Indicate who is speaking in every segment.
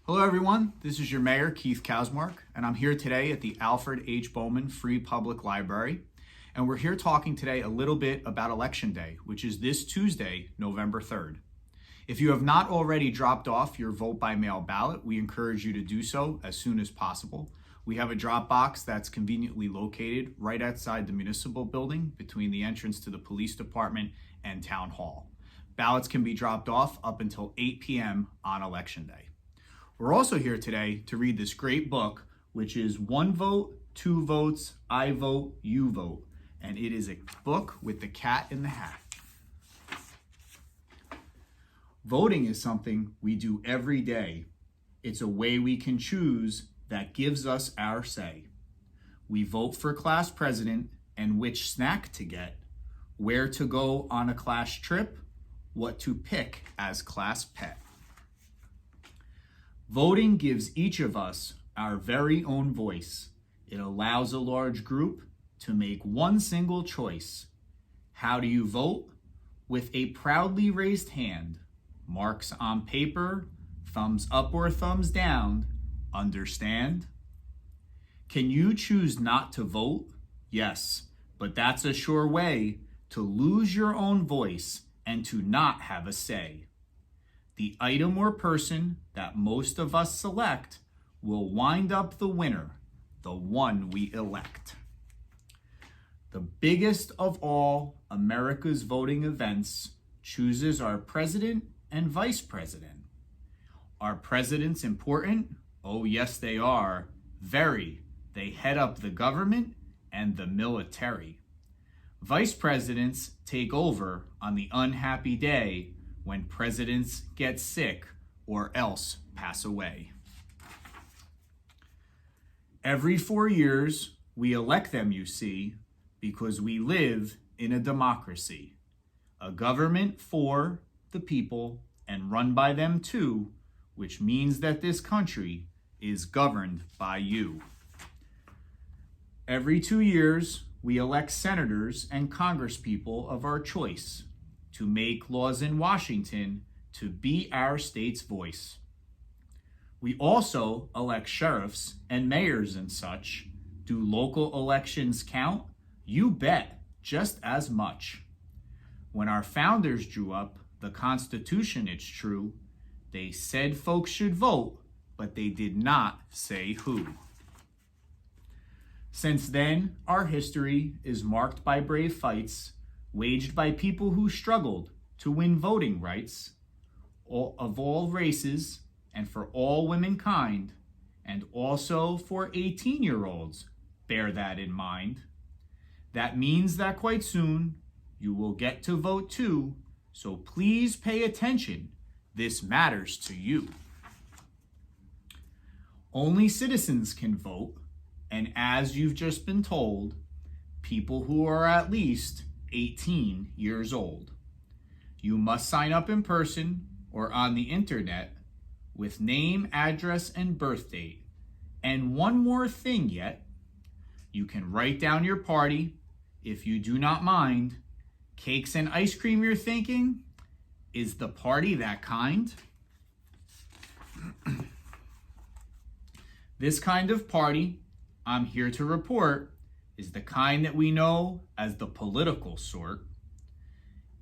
Speaker 1: Hello everyone, this is your Mayor Keith Kazmark, and I'm here today at the Alfred H. Bowman Free Public Library. And we're here talking today a little bit about Election Day, which is this Tuesday, November 3rd. If you have not already dropped off your vote by mail ballot, we encourage you to do so as soon as possible. We have a drop box that's conveniently located right outside the municipal building between the entrance to the police department and town hall. Ballots can be dropped off up until 8 p.m. on Election Day. We're also here today to read this great book, which is One Vote, Two Votes, I Vote, You Vote. And it is a book with the cat in the hat. Voting is something we do every day. It's a way we can choose that gives us our say. We vote for class president and which snack to get, where to go on a class trip, what to pick as class pet. Voting gives each of us our very own voice. It allows a large group to make one single choice. How do you vote? With a proudly raised hand, marks on paper, thumbs up or thumbs down, understand? Can you choose not to vote? Yes, but that's a sure way to lose your own voice and to not have a say. The item or person that most of us select will wind up the winner, the one we elect. The biggest of all America's voting events chooses our president and vice president. Are presidents important? Oh, yes, they are. Very. They head up the government and the military. Vice presidents take over on the unhappy day when presidents get sick or else pass away. Every 4 years, we elect them, you see, because we live in a democracy, a government for the people and run by them too, which means that this country is governed by you. Every 2 years, we elect senators and congresspeople of our choice to make laws in Washington to be our state's voice. We also elect sheriffs and mayors and such. Do local elections count? You bet, just as much. When our founders drew up the Constitution, it's true, they said folks should vote, but they did not say who. Since then, our history is marked by brave fights waged by people who struggled to win voting rights of all races and for all womankind, and also for 18-year-olds. Bear that in mind. That means that quite soon you will get to vote too, so please pay attention. This matters to you. Only citizens can vote, and as you've just been told, people who are at least 18 years old. You must sign up in person or on the internet with name, address, and birth date. And one more thing yet, you can write down your party if you do not mind. Cakes and ice cream, you're thinking? Is the party that kind? This kind of party, I'm here to report, is the kind that we know as the political sort.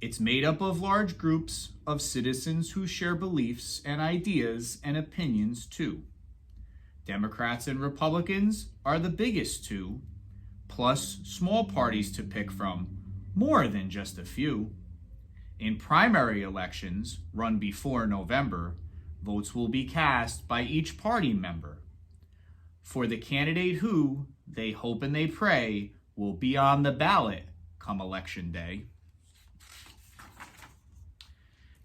Speaker 1: It's made up of large groups of citizens who share beliefs and ideas and opinions too. Democrats and Republicans are the biggest two, plus small parties to pick from, more than just a few. In primary elections run before November, votes will be cast by each party member for the candidate who, they hope and they pray, will be on the ballot come Election Day.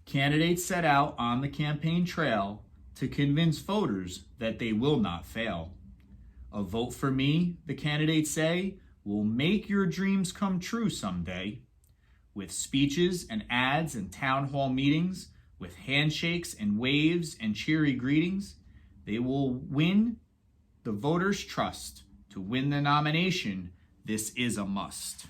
Speaker 1: Candidates set out on the campaign trail to convince voters that they will not fail. A vote for me, the candidates say, will make your dreams come true someday. With speeches and ads and town hall meetings, with handshakes and waves and cheery greetings, they will win the voters' trust. To win the nomination, this is a must.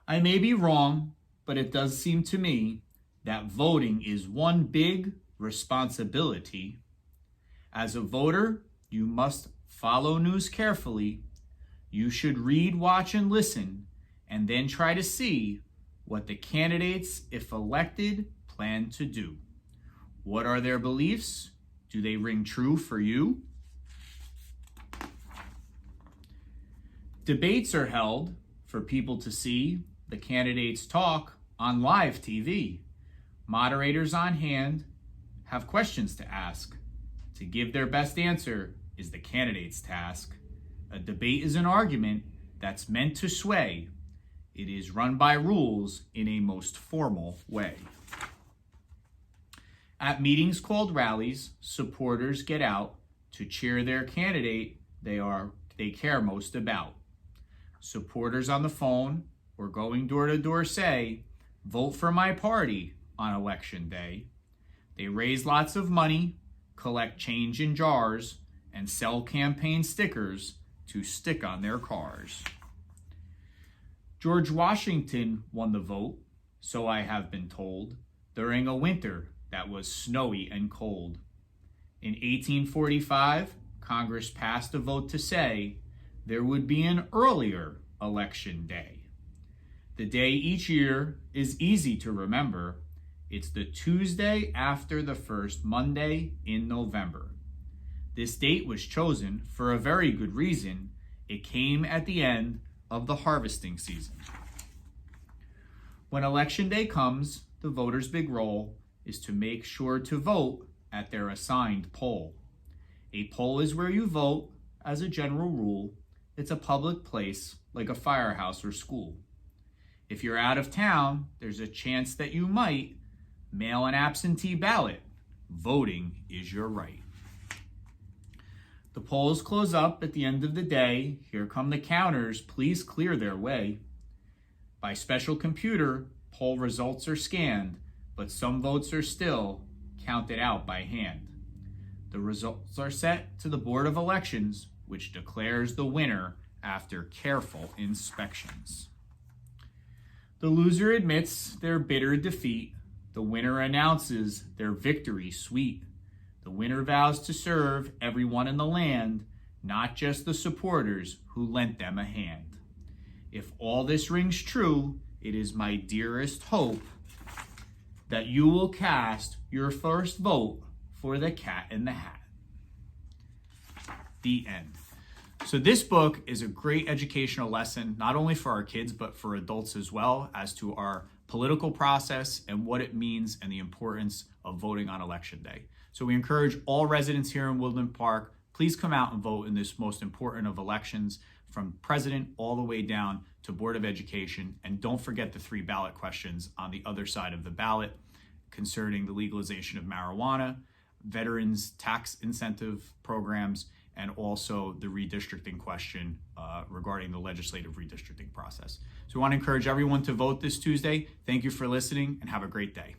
Speaker 1: I may be wrong, but it does seem to me that voting is one big, responsibility. As a voter, you must follow news carefully. You should read, watch, and listen, and then try to see what the candidates, if elected, plan to do. What are their beliefs? Do they ring true for you? Debates are held for people to see the candidates talk on live TV. Moderators on hand have questions to ask. To give their best answer is the candidate's task. A debate is an argument that's meant to sway. It is run by rules in a most formal way. At meetings called rallies, supporters get out to cheer their candidate they care most about. Supporters on the phone or going door to door say, "Vote for my party" on election day. They raise lots of money, collect change in jars, and sell campaign stickers to stick on their cars. George Washington won the vote, so I have been told, during a winter that was snowy and cold. In 1845, Congress passed a vote to say there would be an earlier election day. The day each year is easy to remember. It's the Tuesday after the first Monday in November. This date was chosen for a very good reason. It came at the end of the harvesting season. When election day comes, the voters' big role is to make sure to vote at their assigned poll. A poll is where you vote. As a general rule, it's a public place like a firehouse or school. If you're out of town, there's a chance that you might mail an absentee ballot. Voting is your right. The polls close up at the end of the day. Here come the counters. Please clear their way. By special computer, poll results are scanned, but some votes are still counted out by hand. The results are sent to the Board of Elections, which declares the winner after careful inspections. The loser admits their bitter defeat. The winner announces their victory sweet. The winner vows to serve everyone in the land, not just the supporters who lent them a hand. If all this rings true, it is my dearest hope that you will cast your first vote for the Cat in the Hat. The end. So this book is a great educational lesson, not only for our kids, but for adults as well, as to our political process and what it means and the importance of voting on election day. So we encourage all residents here in Woodland Park, please come out and vote in this most important of elections, from president all the way down to Board of Education. And don't forget the 3 ballot questions on the other side of the ballot concerning the legalization of marijuana, veterans tax incentive programs, and also the redistricting question regarding the legislative redistricting process. So we want to encourage everyone to vote this Tuesday. Thank you for listening and have a great day.